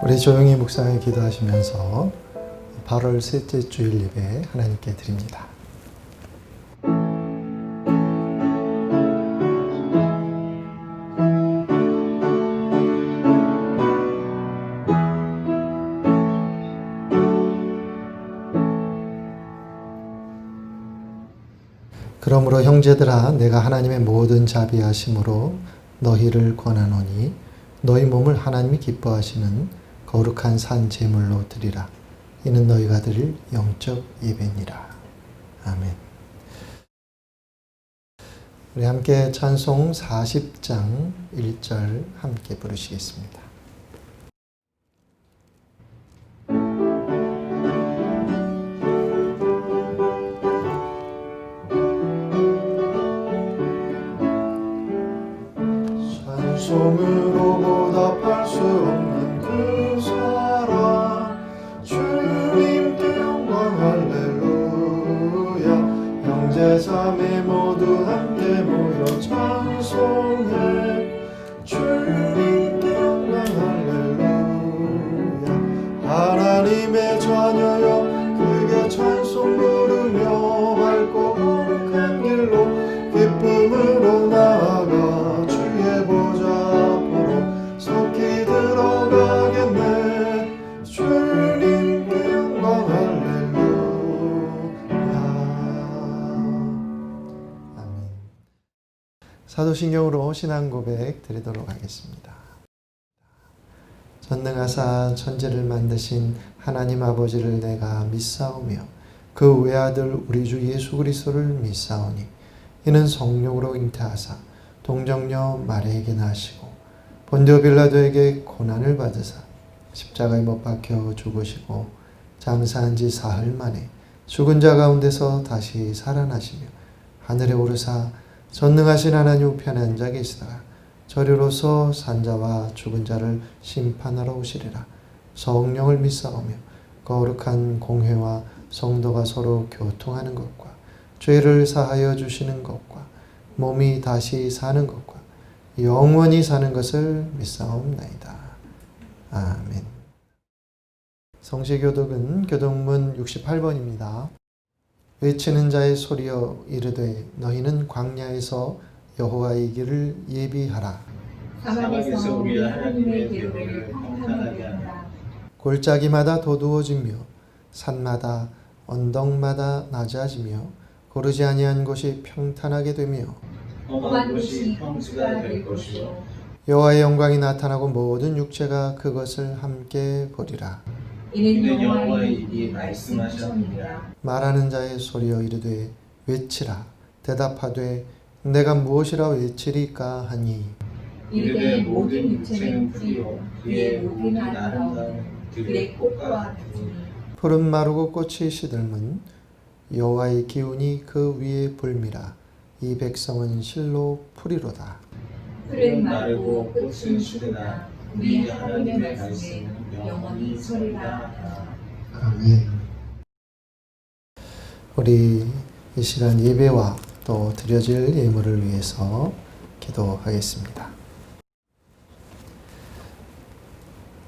우리 조용히 묵상에 기도하시면서 8월 셋째 주일 예배 하나님께 드립니다. 그러므로 형제들아, 내가 하나님의 모든 자비하심으로 너희를 권하노니 너희 몸을 하나님이 기뻐하시는 거룩한 산 제물로 드리라. 이는 너희가 드릴 영적 예배니라. 아멘. 우리 함께 찬송 40장 1절 함께 부르시겠습니다. 찬송으로 보답할 수 없는 그 사랑, 주님께 영광 할렐루야. 형제자매 모두 함께 모여 찬송해. 주님께 영광 할렐루야. 하나님의 자녀여, 그게 찬송 부르며 밝고 거룩한 길로 기쁨으로 나아가 사도신경으로 신앙 고백 드리도록 하겠습니다. 전능하사 천지를 만드신 하나님 아버지를 내가 믿사오며 그 외아들 우리 주 예수 그리스도를 믿사오니 이는 성령으로 잉태하사 동정녀 마리아에게 나시고 본디오 빌라도에게 고난을 받으사 십자가에 못 박혀 죽으시고 장사한 지 사흘 만에 죽은 자 가운데서 다시 살아나시며 하늘에 오르사 전능하신 하나님 우편에 앉아 계시다가 저리로서 산자와 죽은 자를 심판하러 오시리라. 성령을 믿사오며 거룩한 공회와 성도가 서로 교통하는 것과 죄를 사하여 주시는 것과 몸이 다시 사는 것과 영원히 사는 것을 믿사옵나이다. 아멘. 성시교독은 교독문 68번입니다. 외치는 자의 소리여 이르되 너희는 광야에서 여호와의 길을 예비하라. 사막에서 우리 하나님의 길을 평탄하게 하라. 골짜기마다 도두어지며 산마다 언덕마다 낮아지며 고르지 아니한 곳이 평탄하게 되며 험한 곳이 평지가 될 것이요 여호와의 영광이 나타나고 모든 육체가 그것을 함께 보리라. 이는 여호와의 입이 말씀하셨느니라. 말하는 자의 소리여 이르되 외치라. 대답하되 내가 무엇이라 외치리까 하니 이르되 모든 육체는 풀이요 그의 모든 아름다움은 들의 꽃과 같으니 푸른 마르고 꽃이 시들면 여호와의 기운이 그 위에 불미라. 이 백성은 실로 풀이로다. 풀은 마르고 꽃은 시드나 우리 하나님의 말씀은 영원히 서리라. 아멘. 우리 이 시간 예배와 또 드려질 예물을 위해서 기도하겠습니다.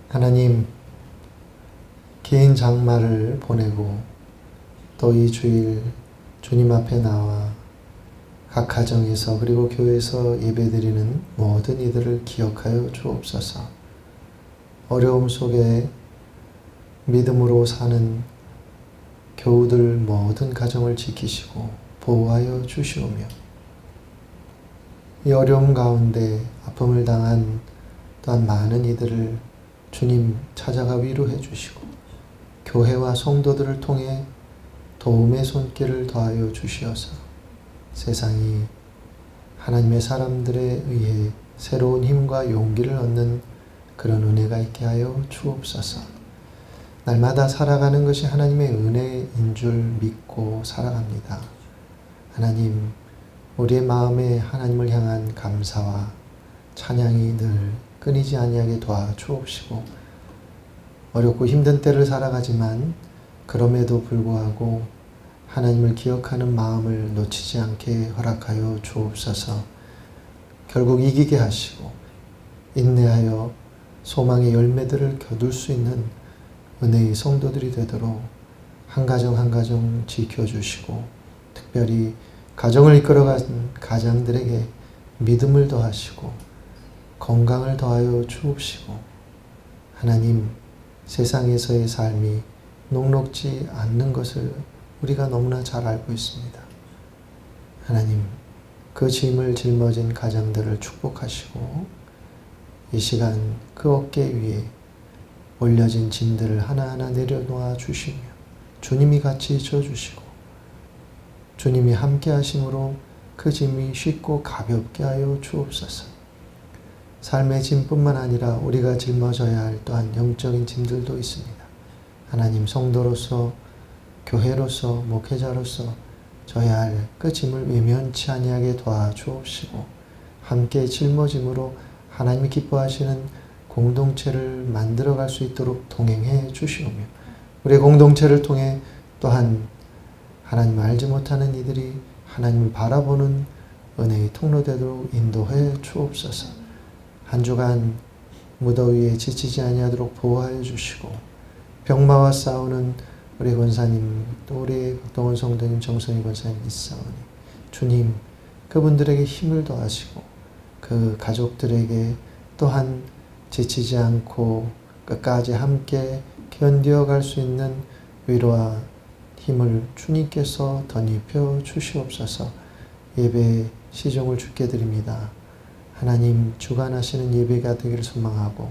하나님, 긴 장마를 보내고 또 이 주일 주님 앞에 나와 각 가정에서 그리고 교회에서 예배드리는 모든 이들을 기억하여 주옵소서. 어려움 속에 믿음으로 사는 교우들 모든 가정을 지키시고 보호하여 주시오며 이 어려움 가운데 아픔을 당한 또한 많은 이들을 주님 찾아가 위로해 주시고 교회와 성도들을 통해 도움의 손길을 더하여 주시어서 세상이 하나님의 사람들에 의해 새로운 힘과 용기를 얻는 그런 은혜가 있게 하여 주옵소서. 날마다 살아가는 것이 하나님의 은혜인 줄 믿고 살아갑니다. 하나님, 우리의 마음에 하나님을 향한 감사와 찬양이 늘 끊이지 아니하게 도와주옵시고 어렵고 힘든 때를 살아가지만 그럼에도 불구하고 하나님을 기억하는 마음을 놓치지 않게 허락하여 주옵소서. 결국 이기게 하시고 인내하여 소망의 열매들을 거둘 수 있는 은혜의 성도들이 되도록 한 가정 한 가정 지켜주시고 특별히 가정을 이끌어가는 가장들에게 믿음을 더하시고 건강을 더하여 주옵시고 하나님 세상에서의 삶이 녹록지 않는 것을 우리가 너무나 잘 알고 있습니다. 하나님 그 짐을 짊어진 가장들을 축복하시고 이 시간 그 어깨 위에 올려진 짐들을 하나하나 내려놓아 주시며 주님이 같이 져주시고 주님이 함께 하심으로 그 짐이 쉽고 가볍게 하여 주옵소서. 삶의 짐뿐만 아니라 우리가 짊어져야 할 또한 영적인 짐들도 있습니다. 하나님 성도로서 교회로서 목회자로서 져야 할 그 짐을 외면치 아니하게 도와주옵시고 함께 짊어짐으로 하나님이 기뻐하시는 공동체를 만들어갈 수 있도록 동행해 주시오며 우리의 공동체를 통해 또한 하나님 알지 못하는 이들이 하나님을 바라보는 은혜의 통로되도록 인도해 주옵소서. 한 주간 무더위에 지치지 아니하도록 보호하여 주시고 병마와 싸우는 우리 권사님 또 우리 박동원 성도님 정성희 권사님 있사오니 주님 그분들에게 힘을 더하시고 그 가족들에게 또한 지치지 않고 끝까지 함께 견디어갈 수 있는 위로와 힘을 주님께서 덧입혀 주시옵소서. 예배 시종을 주께 드립니다. 하나님 주관하시는 예배가 되기를 소망하고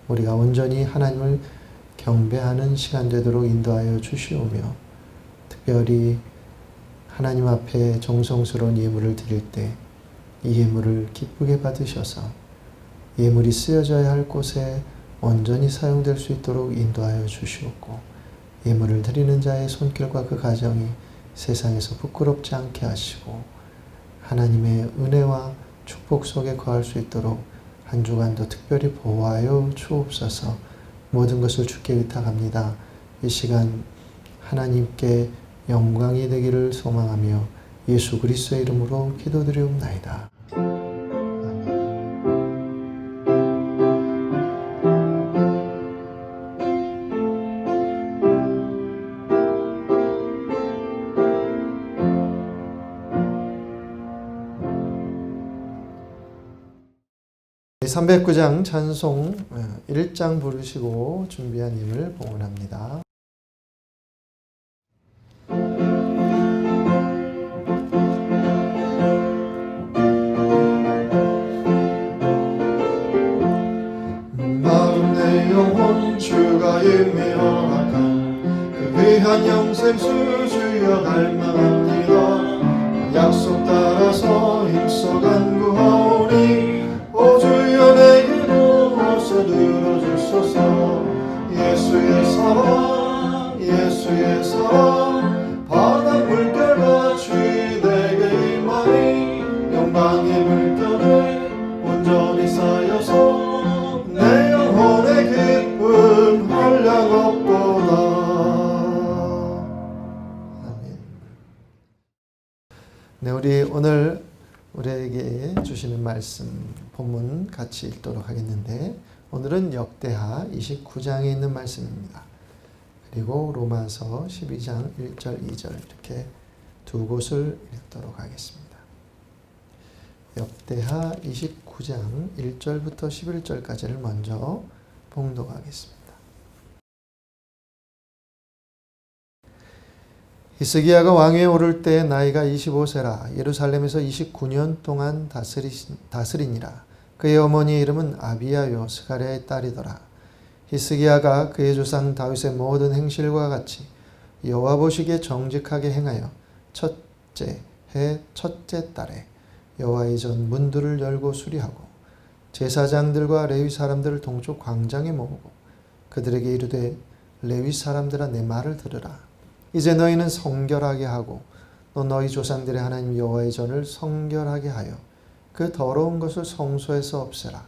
우리가 온전히 하나님을 경배하는 시간 되도록 인도하여 주시오며 특별히 하나님 앞에 정성스러운 예물을 드릴 때 이 예물을 기쁘게 받으셔서 예물이 쓰여져야 할 곳에 온전히 사용될 수 있도록 인도하여 주시옵고 예물을 드리는 자의 손길과 그 가정이 세상에서 부끄럽지 않게 하시고 하나님의 은혜와 축복 속에 거할 수 있도록 한 주간도 특별히 보호하여 주옵소서. 모든 것을 주께 의탁합니다. 이 시간 하나님께 영광이 되기를 소망하며 예수 그리스도의 이름으로 기도드리옵나이다. 아멘. 309장 찬송 1장 부르시고 준비한 힘을 봉헌합니다. 마음 내 영혼 주가 임히 허락한 그 귀한 영생 수주여 갈망합니다. 약속 따라서 힘써 간구하오니 오 주여 내게로 어서 들어주소서. 예수의 사랑 예수의 사랑 바다 물결같이 내게 임하니 영광의 물결에 온전히 쌓여서 내 영혼의 기쁨 한량없도다. 아멘. 네, 우리 오늘 우리에게 주시는 말씀 본문 같이 읽도록 하겠는데 오늘은 역대하 29장에 있는 말씀입니다. 그리고 로마서 12장 1절 2절 이렇게 두 곳을 읽도록 하겠습니다. 역대하 29장 1절부터 11절까지를 먼저 봉독하겠습니다. 히스기야가 왕위에 오를 때 나이가 25세라. 예루살렘에서 29년 동안 다스리니라. 그의 어머니의 이름은 아비야요 스가랴의 딸이더라. 히스기야가 그의 조상 다윗의 모든 행실과 같이 여호와 보시기에 정직하게 행하여 첫째 해 첫째 달에 여호와의 전 문들을 열고 수리하고 제사장들과 레위 사람들을 동쪽 광장에 모으고 그들에게 이르되 레위 사람들아 내 말을 들으라. 이제 너희는 성결하게 하고 또 너희 조상들의 하나님 여호와의 전을 성결하게 하여 그 더러운 것을 성소에서 없애라.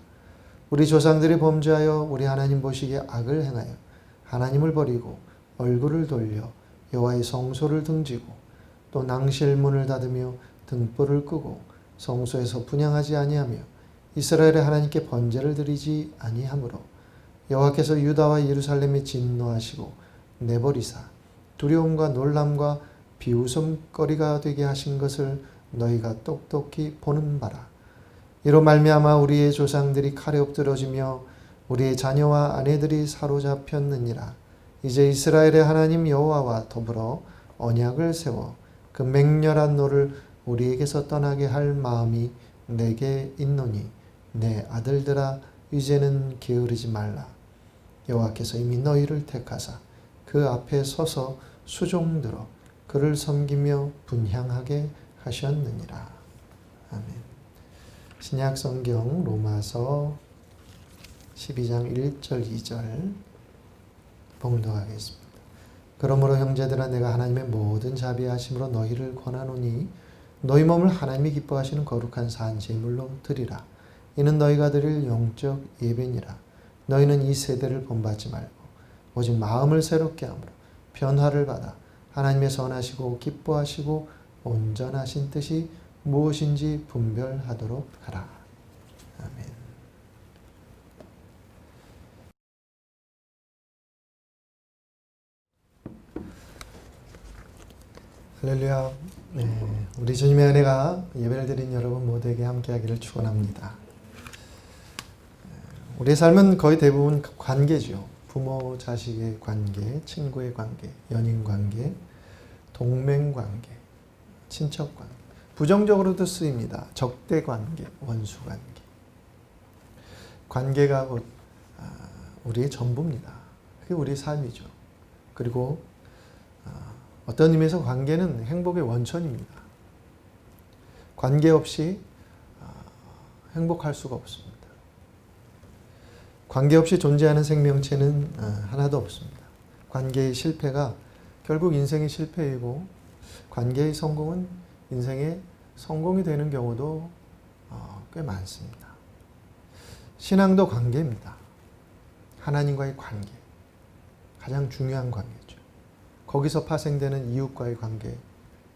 우리 조상들이 범죄하여 우리 하나님 보시기에 악을 행하여 하나님을 버리고 얼굴을 돌려 여호와의 성소를 등지고 또 낭실문을 닫으며 등불을 끄고 성소에서 분향하지 아니하며 이스라엘의 하나님께 번제를 드리지 아니하므로 여호와께서 유다와 예루살렘에 진노하시고 내버리사 두려움과 놀람과 비웃음거리가 되게 하신 것을 너희가 똑똑히 보는 바라. 이로 말미암아 우리의 조상들이 칼에 엎드러지며 우리의 자녀와 아내들이 사로잡혔느니라. 이제 이스라엘의 하나님 여호와와 더불어 언약을 세워 그 맹렬한 노를 우리에게서 떠나게 할 마음이 내게 있노니 내 아들들아 이제는 게으르지 말라. 여호와께서 이미 너희를 택하사 그 앞에 서서 수종들어 그를 섬기며 분향하게 하셨느니라. 아멘. 신약 성경 로마서 12장 1절 2절 봉독하겠습니다. 그러므로 형제들아 내가 하나님의 모든 자비하심으로 너희를 권하노니 너희 몸을 하나님이 기뻐하시는 거룩한 산 제물로 드리라. 이는 너희가 드릴 영적 예배니라. 너희는 이 세대를 본받지 말고 오직 마음을 새롭게 함으로 변화를 받아 하나님의 선하시고 기뻐하시고 온전하신 뜻이 무엇인지 분별하도록 하라. 아멘. 할렐루야. 네, 우리 주님의 은혜가 예배를 드린 여러분 모두에게 함께하기를 축원합니다. 우리의 삶은 거의 대부분 관계죠. 부모, 자식의 관계, 친구의 관계, 연인 관계, 동맹 관계, 친척 관계. 부정적으로도 쓰입니다. 적대 관계, 원수 관계. 관계가 곧 우리의 전부입니다. 그게 우리의 삶이죠. 그리고 어떤 의미에서 관계는 행복의 원천입니다. 관계 없이 행복할 수가 없습니다. 관계 없이 존재하는 생명체는 하나도 없습니다. 관계의 실패가 결국 인생의 실패이고 관계의 성공은 인생의 성공이 되는 경우도 꽤 많습니다. 신앙도 관계입니다. 하나님과의 관계, 가장 중요한 관계죠. 거기서 파생되는 이웃과의 관계,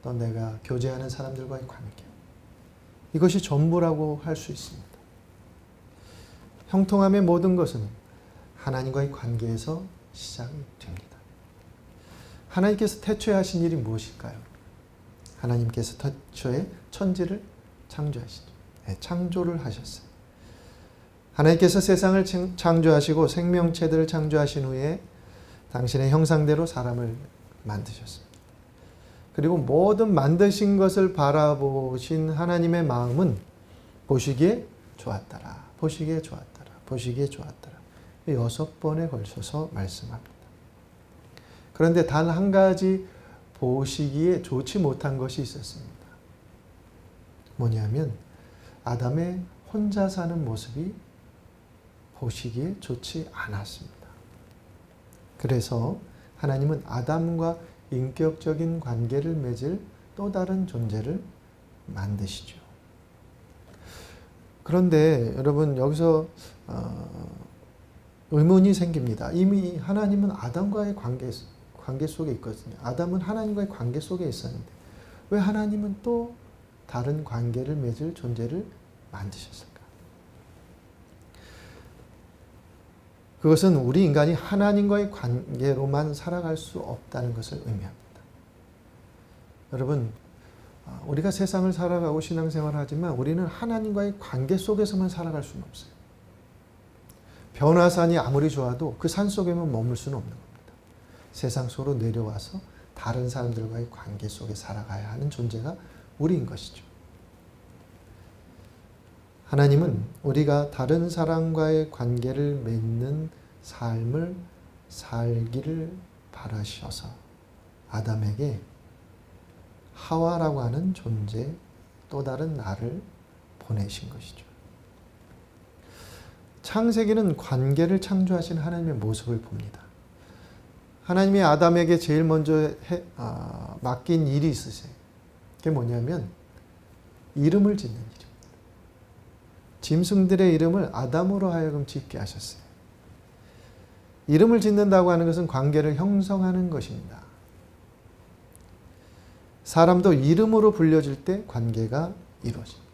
또 내가 교제하는 사람들과의 관계, 이것이 전부라고 할 수 있습니다. 형통함의 모든 것은 하나님과의 관계에서 시작이 됩니다. 하나님께서 태초에 하신 일이 무엇일까요? 하나님께서 태초에 천지를 창조하시죠. 네, 창조를 하셨어요. 하나님께서 세상을 창조하시고 생명체들을 창조하신 후에 당신의 형상대로 사람을 만드셨습니다. 그리고 모든 만드신 것을 바라보신 하나님의 마음은 보시기에 좋았더라. 보시기에 좋았더라. 보시기에 좋았더라. 6번에 걸쳐서 말씀합니다. 그런데 단 한 가지 보시기에 좋지 못한 것이 있었습니다. 뭐냐면 아담의 혼자 사는 모습이 보시기에 좋지 않았습니다. 그래서 하나님은 아담과 인격적인 관계를 맺을 또 다른 존재를 만드시죠. 그런데 여러분 여기서 의문이 생깁니다. 이미 하나님은 아담과의 관계 속에 있거든요. 아담은 하나님과의 관계 속에 있었는데 왜 하나님은 또 다른 관계를 맺을 존재를 만드셨을까? 그것은 우리 인간이 하나님과의 관계로만 살아갈 수 없다는 것을 의미합니다. 여러분, 우리가 세상을 살아가고 신앙생활을 하지만 우리는 하나님과의 관계 속에서만 살아갈 수는 없어요. 변화산이 아무리 좋아도 그 산 속에만 머물 수는 없는 겁니다. 세상 속으로 내려와서 다른 사람들과의 관계 속에 살아가야 하는 존재가 우리인 것이죠. 하나님은 우리가 다른 사람과의 관계를 맺는 삶을 살기를 바라셔서 아담에게 하와라고 하는 존재, 또 다른 나를 보내신 것이죠. 창세기는 관계를 창조하신 하나님의 모습을 봅니다. 하나님이 아담에게 제일 먼저 맡긴 일이 있으세요. 그게 뭐냐면 이름을 짓는 일입니다. 짐승들의 이름을 아담으로 하여금 짓게 하셨어요. 이름을 짓는다고 하는 것은 관계를 형성하는 것입니다. 사람도 이름으로 불려질 때 관계가 이루어집니다.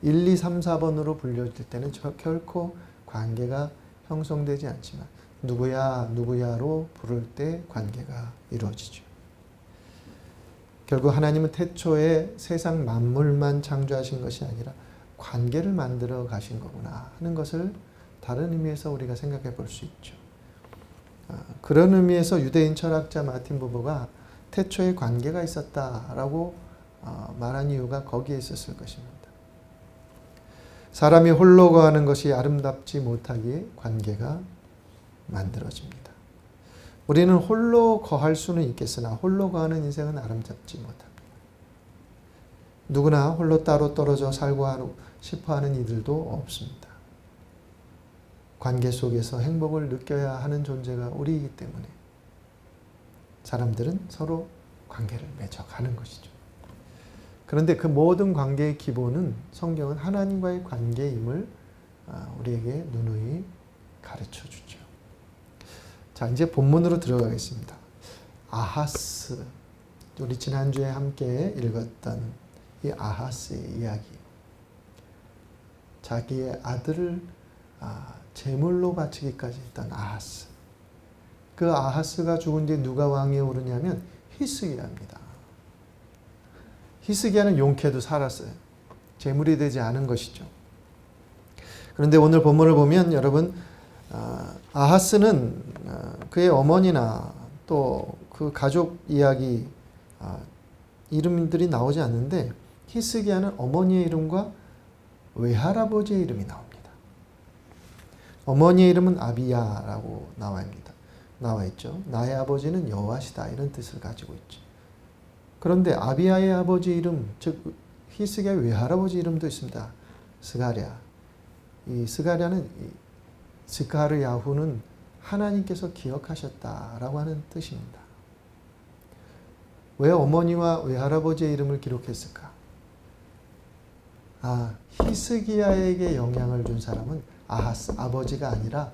1, 2, 3, 4번으로 불려질 때는 결코 관계가 형성되지 않지만 누구야 누구야로 부를 때 관계가 이루어지죠. 결국 하나님은 태초에 세상 만물만 창조하신 것이 아니라 관계를 만들어 가신 거구나 하는 것을 다른 의미에서 우리가 생각해 볼 수 있죠. 그런 의미에서 유대인 철학자 마틴 부버가 태초에 관계가 있었다라고 말한 이유가 거기에 있었을 것입니다. 사람이 홀로 거하는 것이 아름답지 못하기에 관계가 만들어집니다. 우리는 홀로 거할 수는 있겠으나 홀로 거하는 인생은 아름답지 못합니다. 누구나 홀로 따로 떨어져 살고 싶어하는 이들도 없습니다. 관계 속에서 행복을 느껴야 하는 존재가 우리이기 때문에 사람들은 서로 관계를 맺어가는 것이죠. 그런데 그 모든 관계의 기본은 성경은 하나님과의 관계임을 우리에게 누누이 가르쳐 주죠. 자, 이제 본문으로 들어가겠습니다. 아하스, 우리 지난주에 함께 읽었던 이 아하스의 이야기. 자기의 아들을 제물로 바치기까지 했던 아하스. 그 아하스가 죽은 뒤 누가 왕위에 오르냐면 히스기야입니다. 히스기야는 용케도 살았어요. 제물이 되지 않은 것이죠. 그런데 오늘 본문을 보면 여러분, 아하스는 그의 어머니나 또 그 가족 이야기 이름들이 나오지 않는데 히스기야는 어머니의 이름과 외할아버지의 이름이 나옵니다. 어머니의 이름은 아비야라고 나와 있죠. 나의 아버지는 여호와시다 이런 뜻을 가지고 있죠. 그런데 아비야의 아버지 이름, 즉 히스기야의 외할아버지 이름도 있습니다. 스가랴. 이 스가랴는 스가르야후는 하나님께서 기억하셨다라고 하는 뜻입니다. 왜 어머니와 외할아버지의 이름을 기록했을까? 히스기야에게 영향을 준 사람은 아하스, 아버지가 아니라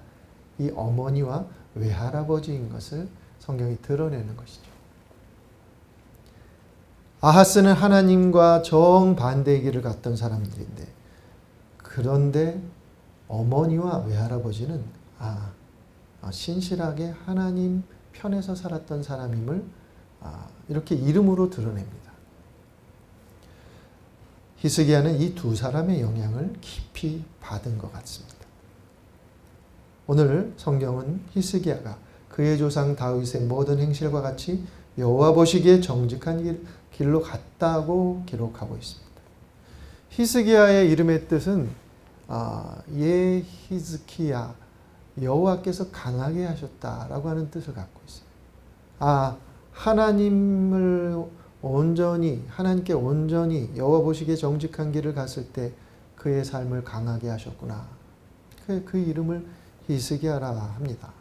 이 어머니와 외할아버지인 것을 성경이 드러내는 것이죠. 아하스는 하나님과 정반대의 길을 갔던 사람들인데, 그런데 어머니와 외할아버지는 신실하게 하나님 편에서 살았던 사람임을 이렇게 이름으로 드러냅니다. 히스기야는 이 두 사람의 영향을 깊이 받은 것 같습니다. 오늘 성경은 히스기야가 그의 조상 다윗의 모든 행실과 같이 여호와 보시기에 정직한 길로 갔다고 기록하고 있습니다. 히스기야의 이름의 뜻은 예히즈키야, 여호와께서 강하게 하셨다라고 하는 뜻을 갖고 있어요. 하나님께 온전히 여호와 보시기에 정직한 길을 갔을 때 그의 삶을 강하게 하셨구나. 그 이름을 히스기야라 합니다.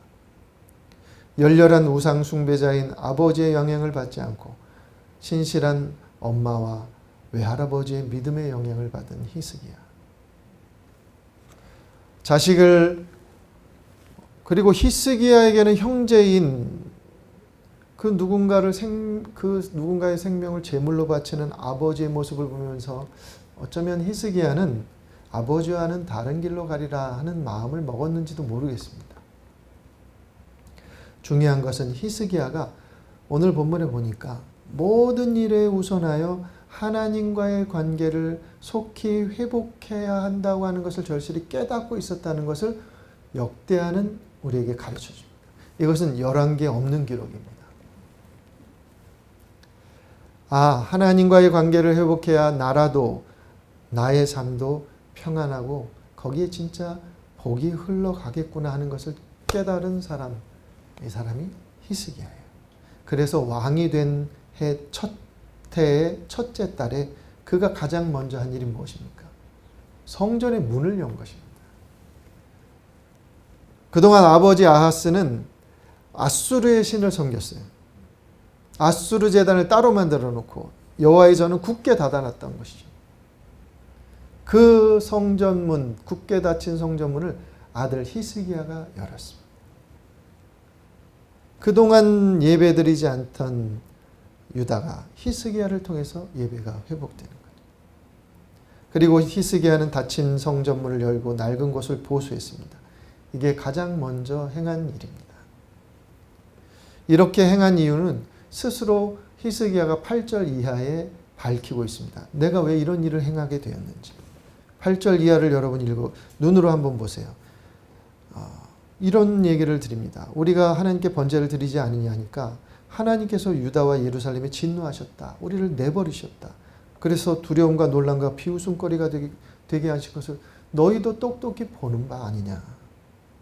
열렬한 우상 숭배자인 아버지의 영향을 받지 않고 신실한 엄마와 외할아버지의 믿음의 영향을 받은 히스기야. 그리고 히스기야에게는 형제인 그 누군가의 생명을 제물로 바치는 아버지의 모습을 보면서 어쩌면 히스기야는 아버지와는 다른 길로 가리라 하는 마음을 먹었는지도 모르겠습니다. 중요한 것은 히스기야가 오늘 본문에 보니까 모든 일에 우선하여 하나님과의 관계를 속히 회복해야 한다고 하는 것을 절실히 깨닫고 있었다는 것을 역대하는 우리에게 가르쳐 줍니다. 이것은 열왕기에 없는 기록입니다. 하나님과의 관계를 회복해야 나라도 나의 삶도 평안하고 거기에 진짜 복이 흘러가겠구나 하는 것을 깨달은 사람, 이 사람이 히스기야예요. 그래서 왕이 된 해의 첫째 달에 그가 가장 먼저 한 일이 무엇입니까? 성전의 문을 연 것입니다. 그동안 아버지 아하스는 아수르의 신을 섬겼어요. 아수르 제단을 따로 만들어 놓고 여호와의 전은 굳게 닫아놨던 것이죠. 그 성전문, 굳게 닫힌 성전문을 아들 히스기야가 열었습니다. 그동안 예배드리지 않던 유다가 히스기야를 통해서 예배가 회복되는 거예요. 그리고 히스기야는 닫힌 성전문을 열고 낡은 곳을 보수했습니다. 이게 가장 먼저 행한 일입니다. 이렇게 행한 이유는 스스로 히스기야가 8절 이하에 밝히고 있습니다. 내가 왜 이런 일을 행하게 되었는지. 8절 이하를 여러분 눈으로 한번 보세요. 이런 얘기를 드립니다. 우리가 하나님께 번제를 드리지 않으냐 하니까 하나님께서 유다와 예루살렘에 진노하셨다. 우리를 내버리셨다. 그래서 두려움과 논란과 비웃음거리가 되게 하신 것을 너희도 똑똑히 보는 바 아니냐.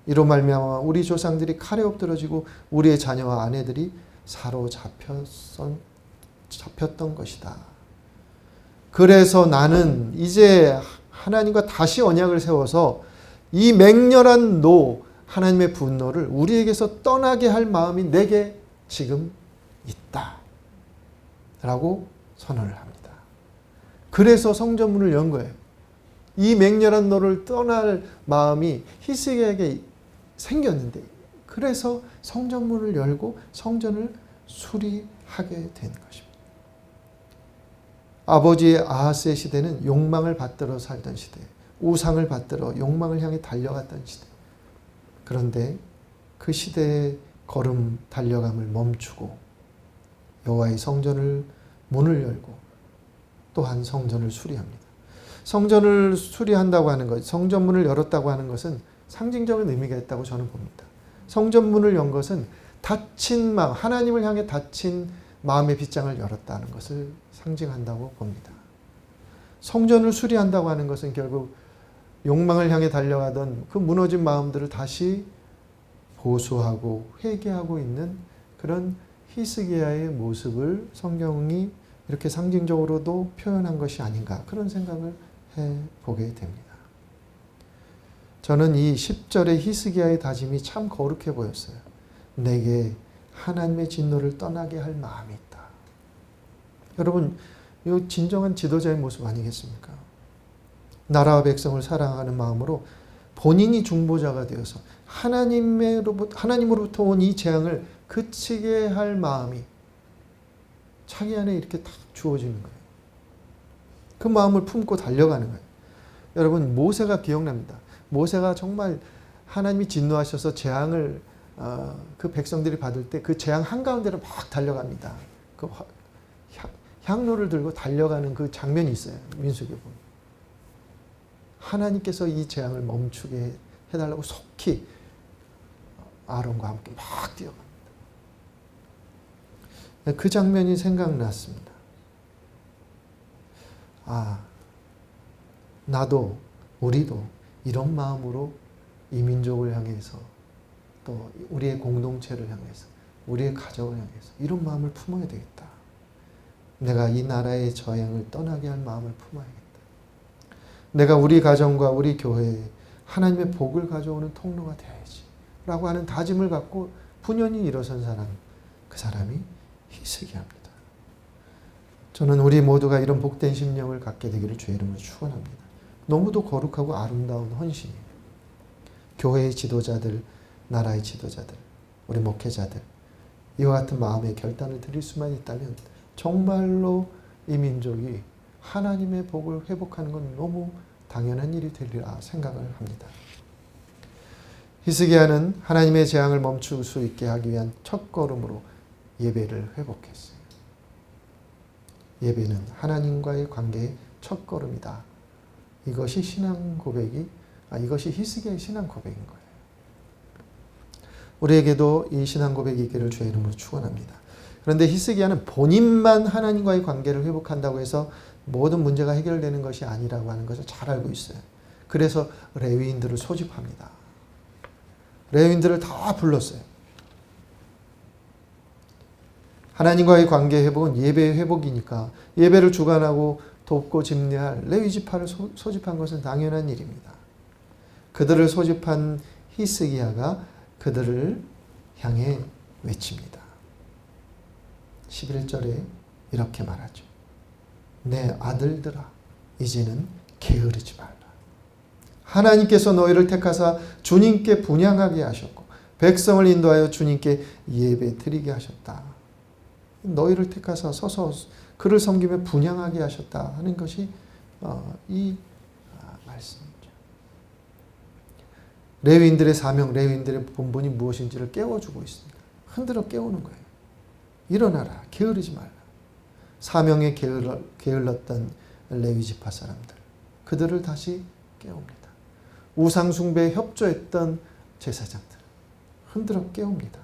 이로 말미암아 우리 조상들이 칼에 엎드러지고 우리의 자녀와 아내들이 사로잡혔던 것이다. 그래서 나는 이제 하나님과 다시 언약을 세워서 이 맹렬한 하나님의 분노를 우리에게서 떠나게 할 마음이 내게 지금 있다. 라고 선언을 합니다. 그래서 성전문을 연 거예요. 이 맹렬한 노를 떠날 마음이 히스기야에게 생겼는데 그래서 성전문을 열고 성전을 수리하게 된 것입니다. 아버지 아하스의 시대는 욕망을 받들어 살던 시대, 우상을 받들어 욕망을 향해 달려갔던 시대. 그런데 그 시대의 걸음 달려감을 멈추고 여호와의 성전을 문을 열고 또한 성전을 수리합니다. 성전을 수리한다고 하는 것, 성전문을 열었다고 하는 것은 상징적인 의미가 있다고 저는 봅니다. 성전문을 연 것은 닫힌 마음, 하나님을 향해 닫힌 마음의 빗장을 열었다는 것을 상징한다고 봅니다. 성전을 수리한다고 하는 것은 결국 욕망을 향해 달려가던 그 무너진 마음들을 다시 보수하고 회개하고 있는 그런 히스기야의 모습을 성경이 이렇게 상징적으로도 표현한 것이 아닌가 그런 생각을 해보게 됩니다. 저는 이 10절의 히스기야의 다짐이 참 거룩해 보였어요. 내게 하나님의 진노를 떠나게 할 마음이 있다. 여러분, 이 진정한 지도자의 모습 아니겠습니까? 나라와 백성을 사랑하는 마음으로 본인이 중보자가 되어서 하나님으로부터 온 이 재앙을 그치게 할 마음이 자기 안에 이렇게 딱 주어지는 거예요. 그 마음을 품고 달려가는 거예요. 여러분, 모세가 기억납니다. 모세가 정말 하나님이 진노하셔서 재앙을 그 백성들이 받을 때 그 재앙 한가운데로 막 달려갑니다. 그 향로를 들고 달려가는 그 장면이 있어요. 민수기 보면. 하나님께서 이 재앙을 멈추게 해달라고 속히 아론과 함께 막 뛰어갑니다. 그 장면이 생각났습니다. 나도 우리도 이런 마음으로 이 민족을 향해서 또 우리의 공동체를 향해서 우리의 가족을 향해서 이런 마음을 품어야 되겠다. 내가 이 나라의 저행을 떠나게 할 마음을 품어야겠다. 내가 우리 가정과 우리 교회에 하나님의 복을 가져오는 통로가 되어야지 라고 하는 다짐을 갖고 분연히 일어선 사람, 그 사람이 히스기야입니다. 저는 우리 모두가 이런 복된 심령을 갖게 되기를 주의 이름으로 축원합니다. 너무도 거룩하고 아름다운 헌신이에요. 교회의 지도자들, 나라의 지도자들, 우리 목회자들 이와 같은 마음의 결단을 드릴 수만 있다면 정말로 이 민족이 하나님의 복을 회복하는 건 너무 당연한 일이 되리라 생각을 합니다. 히스기야는 하나님의 재앙을 멈출 수 있게 하기 위한 첫걸음으로 예배를 회복했어요. 예배는 하나님과의 관계의 첫걸음이다. 이것이 이것이 히스기야의 신앙 고백인 거예요. 우리에게도 이 신앙 고백이 있기를 주의 이름으로 축원합니다. 그런데 히스기야는 본인만 하나님과의 관계를 회복한다고 해서 모든 문제가 해결되는 것이 아니라고 하는 것을 잘 알고 있어요. 그래서 레위인들을 소집합니다. 레위인들을 다 불렀어요. 하나님과의 관계 회복은 예배의 회복이니까 예배를 주관하고 돕고 집례할 레위 지파를 소집한 것은 당연한 일입니다. 그들을 소집한 히스기야가 그들을 향해 외칩니다. 11절에 이렇게 말하죠. 내 아들들아 이제는 게으르지 말라. 하나님께서 너희를 택하사 주님께 분향하게 하셨고 백성을 인도하여 주님께 예배 드리게 하셨다. 너희를 택하사 서서 그를 섬기며 분향하게 하셨다 하는 것이 이 말씀이죠. 레위인들의 사명, 레위인들의 본분이 무엇인지를 깨워주고 있습니다. 흔들어 깨우는 거예요. 일어나라, 게으르지 말라. 사명에 게을렀던 레위 지파 사람들, 그들을 다시 깨웁니다. 우상 숭배에 협조했던 제사장들 흔들어 깨웁니다.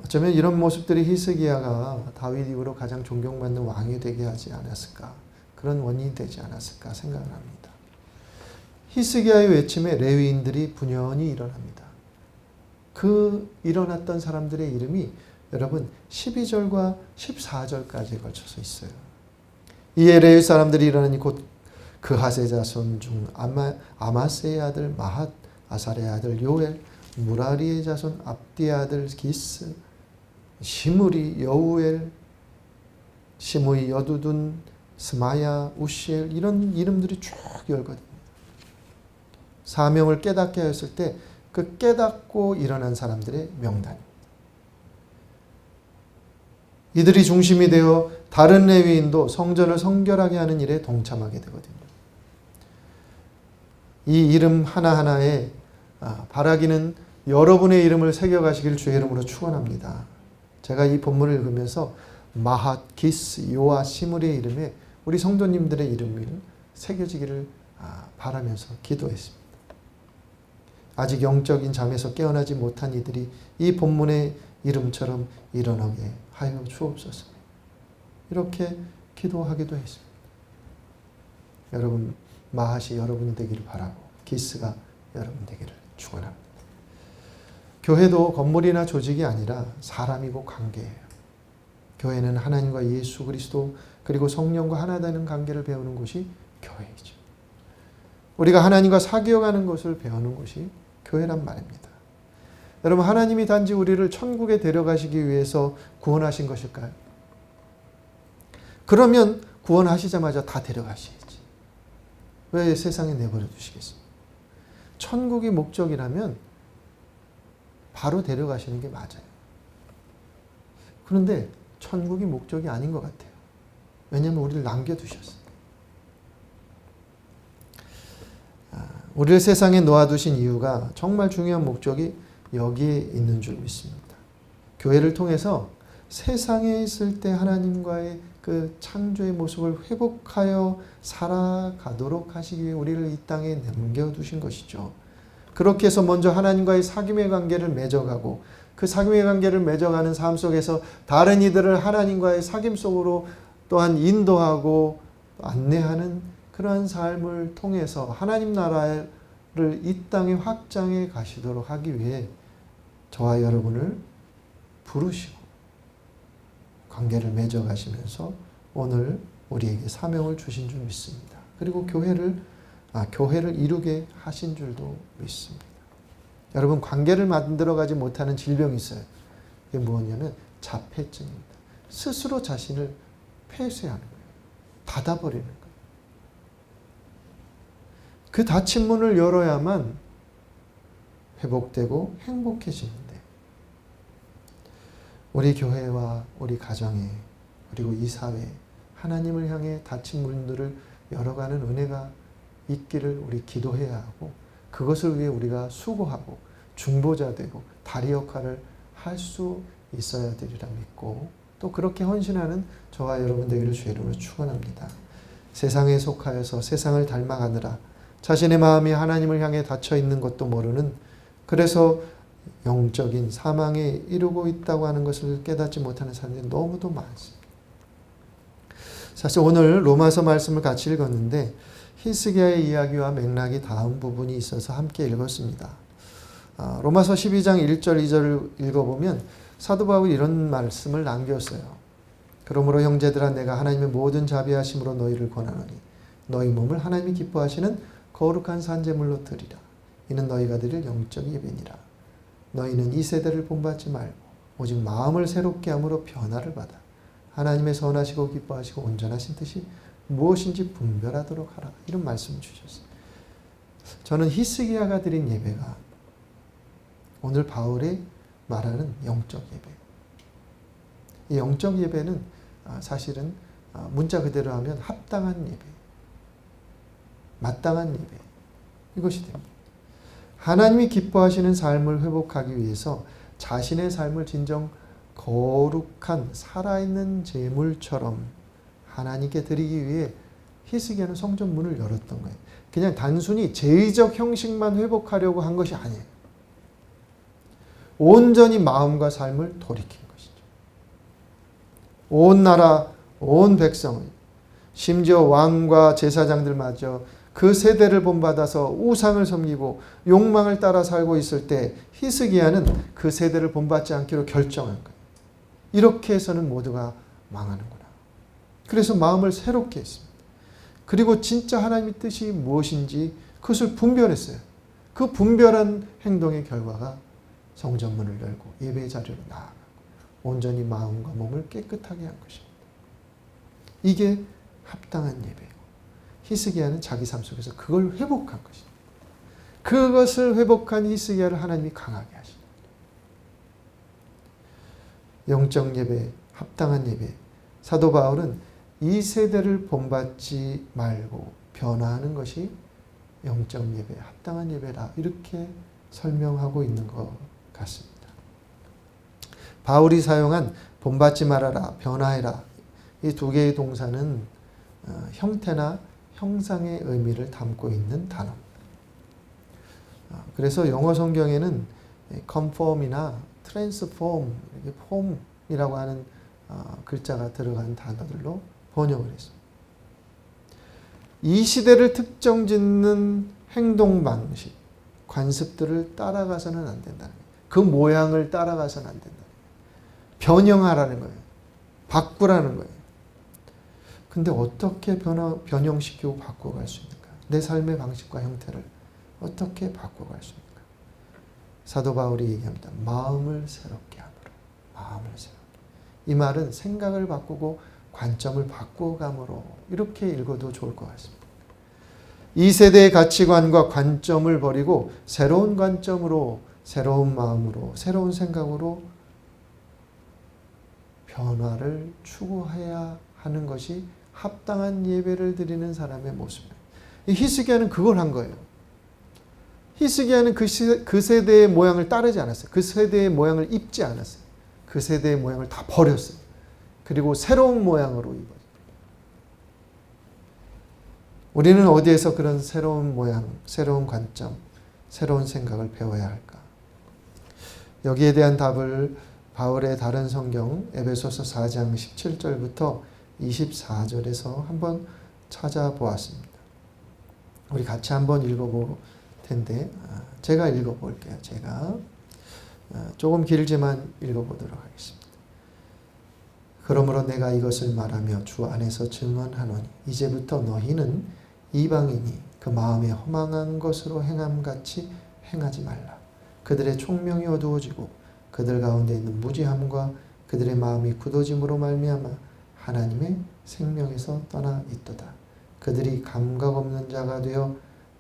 어쩌면 이런 모습들이 히스기야가 다윗 이후로 가장 존경받는 왕이 되게 하지 않았을까, 그런 원인이 되지 않았을까 생각을 합니다. 히스기야의 외침에 레위인들이 분연히 일어납니다. 그 일어났던 사람들의 이름이 여러분 12절과 14절까지 걸쳐서 있어요. 이에 레위 사람들이 일어나니 곧 그하세 자손 중 아마세의 아들 마핫, 아살의 아들 요엘, 무라리의 자손 압디의 아들 기스, 시므리, 여우엘, 시므이, 여두둔, 스마야, 우시엘, 이런 이름들이 쭉 열거든요. 사명을 깨닫게 하였을 때 그 깨닫고 일어난 사람들의 명단, 이들이 중심이 되어 다른 레위인도 성전을 성결하게 하는 일에 동참하게 되거든요. 이 이름 하나하나에 바라기는 여러분의 이름을 새겨가시길 주의 이름으로 축원합니다. 제가 이 본문을 읽으면서 마핫, 기스, 요아, 시므리의 이름에 우리 성도님들의 이름을 새겨지기를 바라면서 기도했습니다. 아직 영적인 잠에서 깨어나지 못한 이들이 이 본문의 이름처럼 일어나게 하여 주옵소서. 이렇게 기도하기도 했습니다. 여러분, 마핫이 여러분이 되기를 바라고 기스가 여러분 되기를 축원합니다. 교회도 건물이나 조직이 아니라 사람이고 관계예요. 교회는 하나님과 예수 그리스도 그리고 성령과 하나 되는 관계를 배우는 곳이 교회이죠. 우리가 하나님과 사귀어가는 것을 배우는 곳이 교회란 말입니다. 여러분, 하나님이 단지 우리를 천국에 데려가시기 위해서 구원하신 것일까요? 그러면 구원하시자마자 다 데려가셔야지. 왜 세상에 내버려 두시겠습니까? 천국이 목적이라면 바로 데려가시는 게 맞아요. 그런데 천국이 목적이 아닌 것 같아요. 왜냐하면 우리를 남겨두셨어요. 우리를 세상에 놓아두신 이유가 정말 중요한 목적이 여기에 있는 줄 믿습니다. 교회를 통해서 세상에 있을 때 하나님과의 그 창조의 모습을 회복하여 살아가도록 하시기 위해 우리를 이 땅에 남겨두신 것이죠. 그렇게 해서 먼저 하나님과의 사귐의 관계를 맺어가고 그 사귐의 관계를 맺어가는 삶 속에서 다른 이들을 하나님과의 사귐 속으로 또한 인도하고 안내하는 그러한 삶을 통해서 하나님 나라를 이 땅에 확장해 가시도록 하기 위해 저와 여러분을 부르시고 관계를 맺어 가시면서 오늘 우리에게 사명을 주신 줄 믿습니다. 그리고 교회를 이루게 하신 줄도 믿습니다. 여러분, 관계를 만들어가지 못하는 질병이 있어요. 그게 무엇이냐면 자폐증입니다. 스스로 자신을 폐쇄하는 거예요. 닫아버리는 거예요. 그 닫힌 문을 열어야만 회복되고 행복해지는데 우리 교회와 우리 가정에 그리고 이 사회에 하나님을 향해 닫힌 문들을 열어가는 은혜가 있기를 우리 기도해야 하고 그것을 위해 우리가 수고하고 중보자 되고 다리 역할을 할 수 있어야 되리라 믿고 또 그렇게 헌신하는 저와 여러분 되기를 주의 이름으로 축원합니다. 세상에 속하여서 세상을 닮아가느라 자신의 마음이 하나님을 향해 닫혀 있는 것도 모르는, 그래서 영적인 사망에 이르고 있다고 하는 것을 깨닫지 못하는 사람들이 너무도 많습니다. 사실 오늘 로마서 말씀을 같이 읽었는데 히스기야의 이야기와 맥락이 다음 부분이 있어서 함께 읽었습니다. 로마서 12장 1절 2절을 읽어보면 사도 바울이 이런 말씀을 남겼어요. 그러므로 형제들아 내가 하나님의 모든 자비하심으로 너희를 권하노니 너희 몸을 하나님이 기뻐하시는 거룩한 산제물로 드리라. 이는 너희가 드릴 영적 예배니라. 너희는 이 세대를 본받지 말고 오직 마음을 새롭게 함으로 변화를 받아 하나님의 선하시고 기뻐하시고 온전하신 뜻이 무엇인지 분별하도록 하라. 이런 말씀을 주셨어요. 저는 히스기야가 드린 예배가 오늘 바울이 말하는 영적 예배. 이 영적 예배는 사실은 문자 그대로 하면 합당한 예배. 마땅한 예배. 이것이 됩니다. 하나님이 기뻐하시는 삶을 회복하기 위해서 자신의 삶을 진정 거룩한 살아있는 제물처럼 하나님께 드리기 위해 히스기야는 성전 문을 열었던 거예요. 그냥 단순히 제의적 형식만 회복하려고 한 것이 아니에요. 온전히 마음과 삶을 돌이킨 것이죠. 온 나라, 온 백성을, 심지어 왕과 제사장들마저 그 세대를 본받아서 우상을 섬기고 욕망을 따라 살고 있을 때 히스기야는 그 세대를 본받지 않기로 결정한 거예요. 이렇게 해서는 모두가 망하는구나. 그래서 마음을 새롭게 했습니다. 그리고 진짜 하나님의 뜻이 무엇인지 그것을 분별했어요. 그 분별한 행동의 결과가 성전문을 열고 예배 자리로 나아가고 온전히 마음과 몸을 깨끗하게 한 것입니다. 이게 합당한 예배고 히스기야는 자기 삶 속에서 그걸 회복한 것입니다. 그것을 회복한 히스기야를 하나님이 강하게 하십니다. 영적 예배, 합당한 예배. 사도 바울은 이 세대를 본받지 말고 변화하는 것이 영적 예배, 합당한 예배다. 이렇게 설명하고 있는 것 같습니다. 바울이 사용한 본받지 말아라, 변화해라. 이 두 개의 동사는 형태나 형상의 의미를 담고 있는 단어입니다. 그래서 영어 성경에는 conform이나 transform, form이라고 하는 글자가 들어간 단어들로 번역을 했습니다. 이 시대를 특정짓는 행동 방식, 관습들을 따라가서는 안 된다는 거예요. 그 모양을 따라가서는 안 된다는 거예요. 변형하라는 거예요. 바꾸라는 거예요. 근데 어떻게 변형시키고 바꿔갈 수 있는가? 내 삶의 방식과 형태를 어떻게 바꿔갈 수 있는가? 사도 바울이 얘기합니다. 마음을 새롭게 함으로. 마음을 새롭게. 이 말은 생각을 바꾸고 관점을 바꿔감으로 이렇게 읽어도 좋을 것 같습니다. 이 세대의 가치관과 관점을 버리고 새로운 관점으로, 새로운 마음으로, 새로운 생각으로 변화를 추구해야 하는 것이 합당한 예배를 드리는 사람의 모습입니다. 히스기야는 그걸 한 거예요. 히스기야는 그 세대의 모양을 따르지 않았어요. 그 세대의 모양을 입지 않았어요. 그 세대의 모양을 다 버렸어요. 그리고 새로운 모양으로 입어요. 우리는 어디에서 그런 새로운 모양, 새로운 관점, 새로운 생각을 배워야 할까? 여기에 대한 답을 바울의 다른 성경 에베소서 4장 17절부터 24절에서 한번 찾아보았습니다. 우리 같이 한번 읽어볼 텐데 제가 읽어볼게요. 제가 조금 길지만 읽어보도록 하겠습니다. 그러므로 내가 이것을 말하며 주 안에서 증언하노니 이제부터 너희는 이방인이 그 마음에 허망한 것으로 행함같이 행하지 말라. 그들의 총명이 어두워지고 그들 가운데 있는 무지함과 그들의 마음이 굳어짐으로 말미암아 하나님의 생명에서 떠나 있도다. 그들이 감각 없는 자가 되어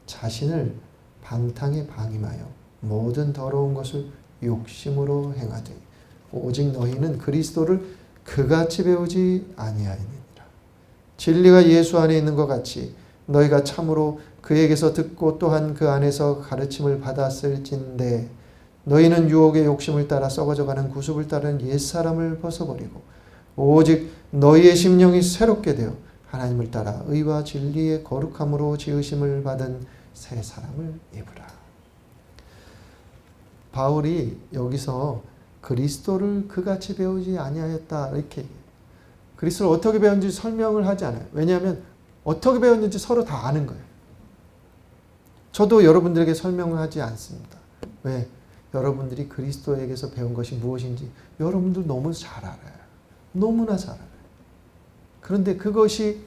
자신을 방탕에 방임하여 모든 더러운 것을 욕심으로 행하되 오직 너희는 그리스도를 그같이 배우지 아니하였느니라. 진리가 예수 안에 있는 것 같이 너희가 참으로 그에게서 듣고 또한 그 안에서 가르침을 받았을진데 너희는 유혹의 욕심을 따라 썩어져가는 구습을 따르는 옛사람을 벗어버리고 오직 너희의 심령이 새롭게 되어 하나님을 따라 의와 진리의 거룩함으로 지으심을 받은 새 사람을 입으라. 바울이 여기서 그리스도를 그같이 배우지 아니하였다 이렇게 그리스도를 어떻게 배웠는지 설명을 하지 않아요. 왜냐하면 어떻게 배웠는지 서로 다 아는 거예요. 저도 여러분들에게 설명을 하지 않습니다. 왜? 여러분들이 그리스도에게서 배운 것이 무엇인지 여러분들 너무 잘 알아요. 너무나 잘 알아요. 그런데 그것이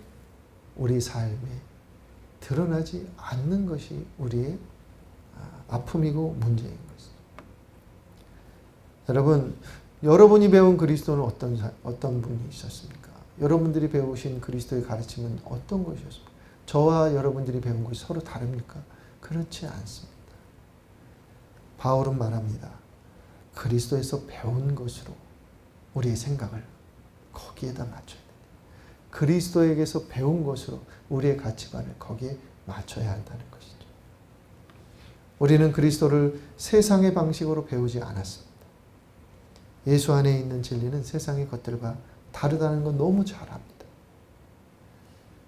우리 삶에 드러나지 않는 것이 우리의 아픔이고 문제인 것입니다. 여러분, 여러분이 배운 그리스도는 어떤 분이 있었습니까? 여러분들이 배우신 그리스도의 가르침은 어떤 것이었습니까? 저와 여러분들이 배운 것이 서로 다릅니까? 그렇지 않습니다. 바울은 말합니다. 그리스도에서 배운 것으로 우리의 생각을 거기에다 맞춰야 됩니다. 그리스도에게서 배운 것으로 우리의 가치관을 거기에 맞춰야 한다는 것이죠. 우리는 그리스도를 세상의 방식으로 배우지 않았습니다. 예수 안에 있는 진리는 세상의 것들과 다르다는 건 너무 잘 압니다.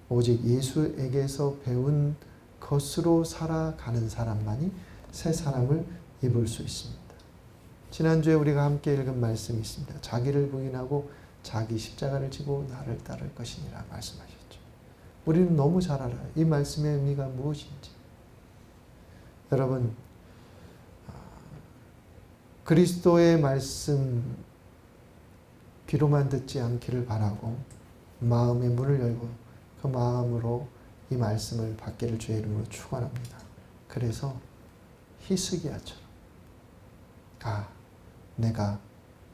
오직 예수에게서 배운 것으로 살아가는 사람만이 새 사람을 입을 수 있습니다. 지난주에 우리가 함께 읽은 말씀이 있습니다. 자기를 부인하고 자기 십자가를 지고 나를 따를 것이니라 말씀하셨죠. 우리는 너무 잘 알아요. 이 말씀의 의미가 무엇인지. 여러분, 그리스도의 말씀 귀로만 듣지 않기를 바라고 마음의 문을 열고 그 마음으로 이 말씀을 받기를 주의 이름으로 축원합니다. 그래서 히스기야처럼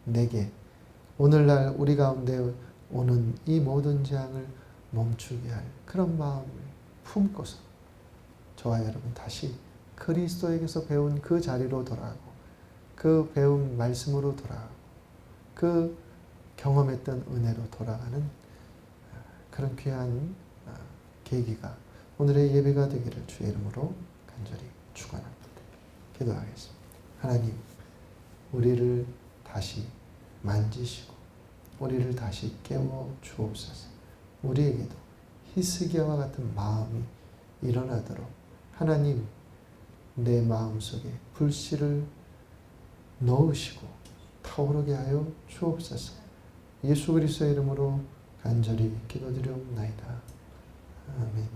내게 오늘날 우리 가운데 오는 이 모든 재앙을 멈추게 할 그런 마음을 품고서 저와 여러분 다시 그리스도에게서 배운 그 자리로 돌아가고 그 배운 말씀으로 돌아가고 그 경험했던 은혜로 돌아가는 그런 귀한 계기가 오늘의 예배가 되기를 주의 이름으로 간절히 축원합니다. 기도하겠습니다. 하나님, 우리를 다시 만지시고 우리를 다시 깨워 주옵소서. 우리에게도 히스기야와 같은 마음이 일어나도록 하나님 내 마음속에 불씨를 넣으시고 타오르게 하여 주옵소서. 예수 그리스도의 이름으로 간절히 기도드리옵나이다. 아멘.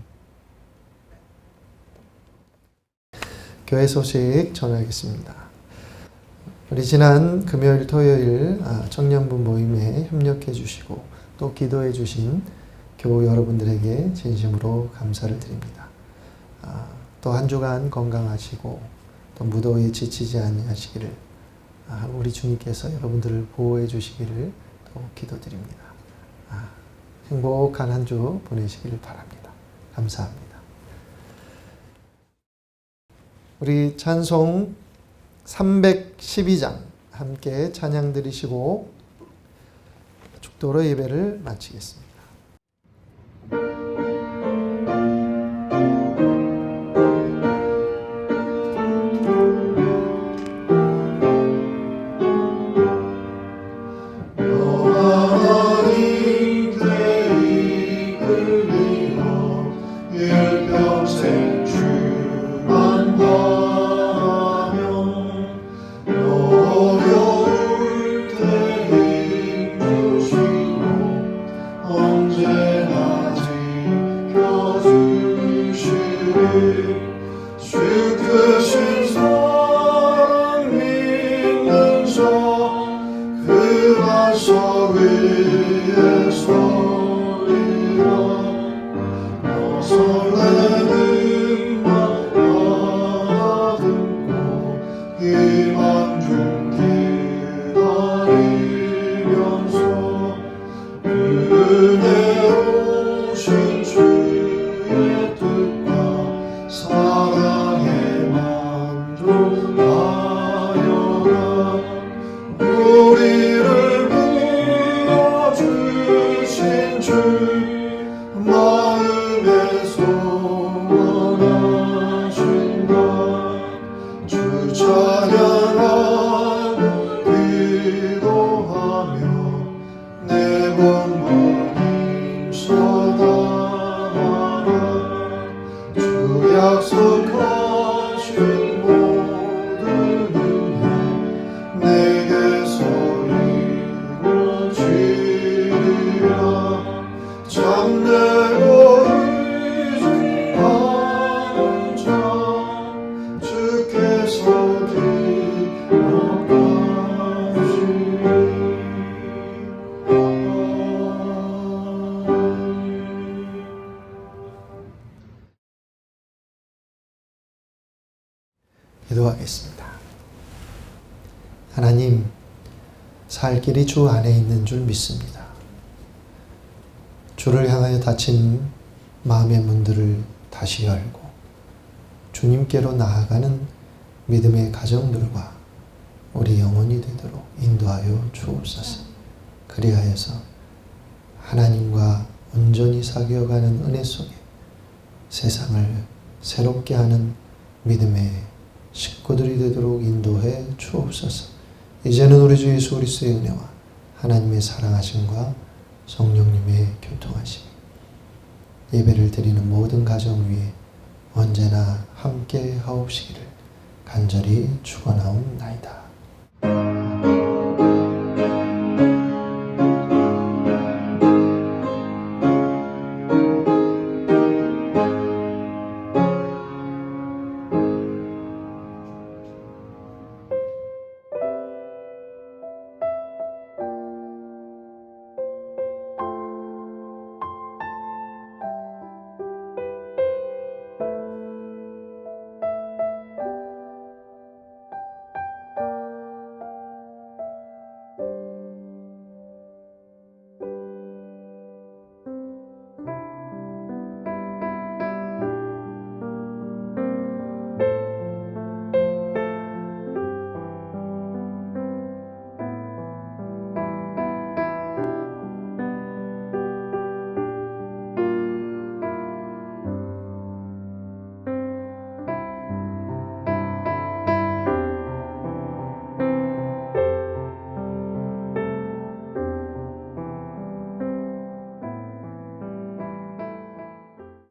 교회 소식 전하겠습니다. 우리 지난 금요일 토요일 청년부 모임에 협력해 주시고 또 기도해 주신 교우 여러분들에게 진심으로 감사를 드립니다. 또 한 주간 건강하시고 또 무더위에 지치지 아니하시기를 우리 주님께서 여러분들을 보호해 주시기를 또 기도드립니다. 행복한 한 주 보내시기를 바랍니다. 감사합니다. 우리 찬송 312장 함께 찬양 드리시고 축도로 예배를 마치겠습니다. 기도하겠습니다. 하나님, 살 길이 주 안에 있는 줄 믿습니다. 주를 향하여 닫힌 마음의 문들을 다시 열고 주님께로 나아가는 믿음의 가정들과 우리 영혼이 되도록 인도하여 주옵소서. 그리하여서 하나님과 온전히 사귀어가는 은혜 속에 세상을 새롭게 하는 믿음의 식구들이 되도록 인도해 주옵소서. 이제는 우리 주 예수 그리스도의 은혜와 하나님의 사랑하심과 성령님의 교통하심, 예배를 드리는 모든 가정 위에 언제나 함께 하옵시기를 간절히 축원하옵나이다.